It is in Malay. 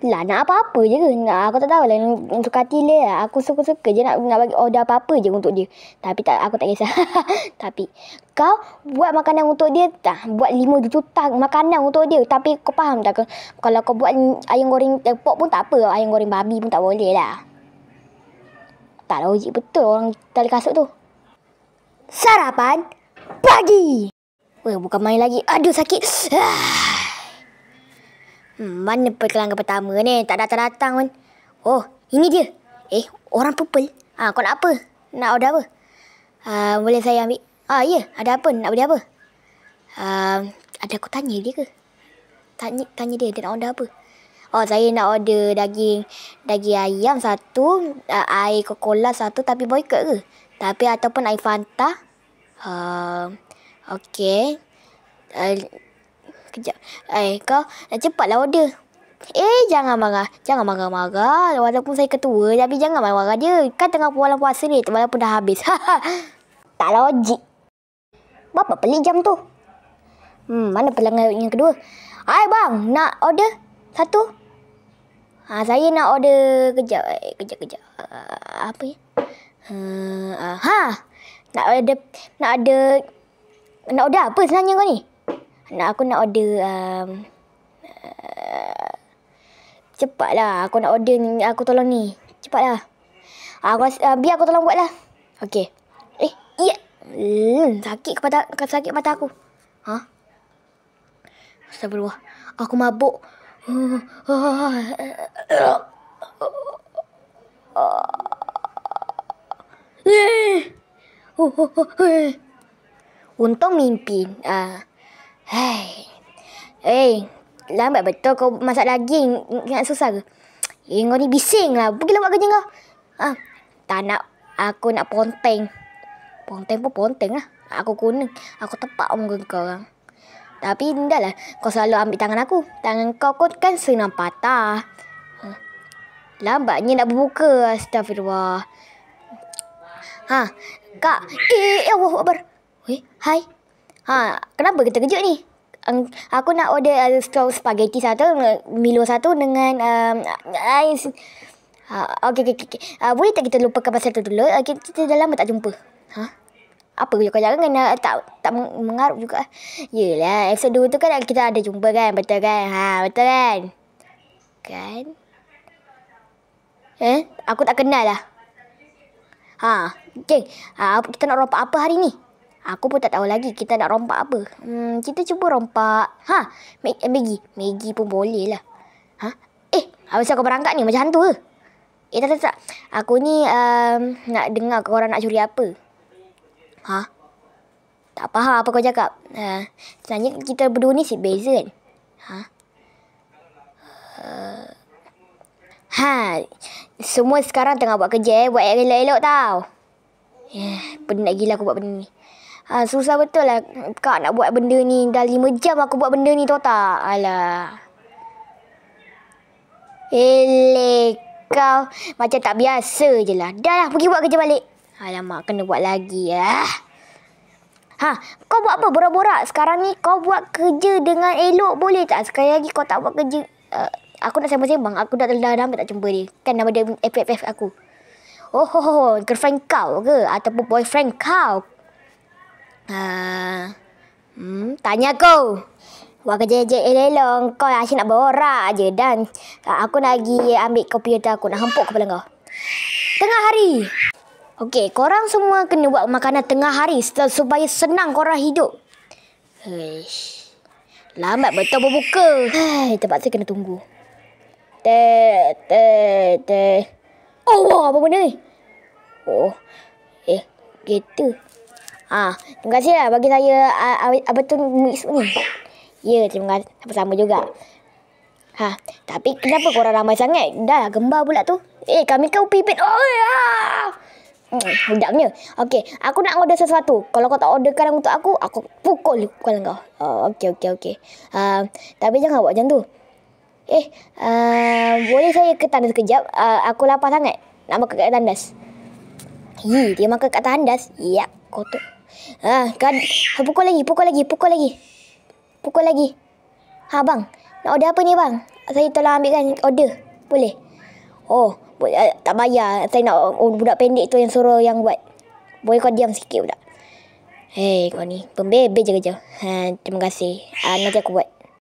Lah nak apa-apa je ke? Nak, aku tak tahu lah. Suka hati dia lah. Aku suka-suka je nak bagi order apa-apa je untuk dia. Tapi aku tak kisah. Tapi kau buat makanan untuk dia tak? Buat 5 juta makanan untuk dia. Tapi kau faham tak? Kalau kau buat ayam goreng pork pun tak apa. Ayam goreng babi pun tak boleh lah. Tak logik betul orang tali kasut tu. Sarapan pagi. Weh, bukan main lagi. Aduh, sakit. Mana pelanggan pertama ni? Tak datang-datang pun. Oh, ini dia. Orang purple. Kau nak apa? Nak order apa? Boleh saya ambil? Ya. Ada apa? Nak beli apa? Ada aku tanya dia ke? Tanya dia nak order apa? Saya nak order daging ayam satu, air Coca-Cola satu tapi boycott ke? Tapi ataupun air Fanta. Okey. Kejap. Kau cepatlah order. Jangan marah. Jangan marah-marah. Walaupun saya ketua, tapi jangan marah-marah dia. Kan tengah bulan puasa ni, walaupun dah habis. Tak logik. Berapa pelik jam tu? Mana pelanggan yang kedua? Hai bang, nak order satu? Saya nak order kejap. Apa ya? Nak order apa sebenarnya kau ni? Aku nak order cepatlah. Aku nak order ni. Aku tolong ni. Cepatlah. Biar aku tolong buatlah. Okey. Ya. Sakit mata aku. Astagfirullah. Aku mabuk. Untung mimpi. Lambat betul kau masak daging. Ingat susah ke? Kau ni bising lah. Pergilah buat kerja kau. Tak nak. Aku nak ponteng. Ponteng pun ponteng lah. Aku guna. Aku tepak muka kau orang. Tapi dah lah. Kau selalu ambil tangan aku. Tangan kau kan senang patah. Lambatnya nak berbuka. Astagfirullah. Kak. Allah Akbar. Hai. Kenapa kita kejut ni? Aku nak order spaghetti satu, Milo satu dengan ais. Okey. Boleh tak kita lupakan pasal tu dulu? Kita dah lama tak jumpa. Apa kau jangan tak mengarut juga. Yelah, episode 2 tu kan kita ada jumpa kan? Betul kan? Betul kan? Kan? Aku tak kenal lah. Geng, kita nak rompak apa hari ni? Aku pun tak tahu lagi kita nak rompak apa. Kita cuba rompak. Maggi pun boleh lah. Habis kau berangkat ni macam hantu ke? Tak. Aku ni nak dengar korang nak curi apa. Tak faham apa kau cakap. Sebenarnya kita berdua ni beza kan? Semua sekarang tengah buat kerja buat elok-elok tau. Penat gila aku buat benda ni. Susah betul lah kak nak buat benda ni. Dah 5 jam aku buat benda ni, tahu tak? Alah. Kau macam tak biasa je lah. Dah lah, pergi buat kerja balik. Alamak, kena buat lagi lah. Kau buat apa borak-borak? Sekarang ni kau buat kerja dengan elok boleh tak? Sekali lagi kau tak buat kerja. Aku nak sembang-sembang. Aku dah lama tak jumpa dia. Kan nama dia FFF aku. Girlfriend kau ke? Ataupun boyfriend kau? Tanya kau. Buat kerja elok. Kau asyik nak borak je. Dan aku nak pergi ambil komputer aku. Nak hempuk kepala kau. Tengah hari. Okey, korang semua kena buat makanan tengah hari supaya senang korang hidup. Lambat betul berbuka. Terpaksa kena tunggu. Apa benda ni? Gitu. Terima kasih lah bagi saya apa tu mix ni. Ya, terima kasih. Sama-sama juga. Tapi kenapa korang ramai sangat? Dah gembar pula tu. Kami kau pipit. Sekejapnya. Okey, aku nak order sesuatu. Kalau kau tak orderkan untuk aku pukul kepala kau. Okey. Tapi jangan buat macam tu. Boleh saya ke tandas sekejap? Aku lapar sangat. Nak makan kat tandas. Dia makan kat tandas? Ya, kotor. Kan, pukul lagi. Bang, nak order apa ni bang? saya tolong ambilkan order. Boleh? Oh, tak bayar. Saya nak budak pendek tu yang suruh yang buat. Boleh kau diam sikit budak? Hei, kau ni pembebel je kerja. Terima kasih. Nanti aku buat.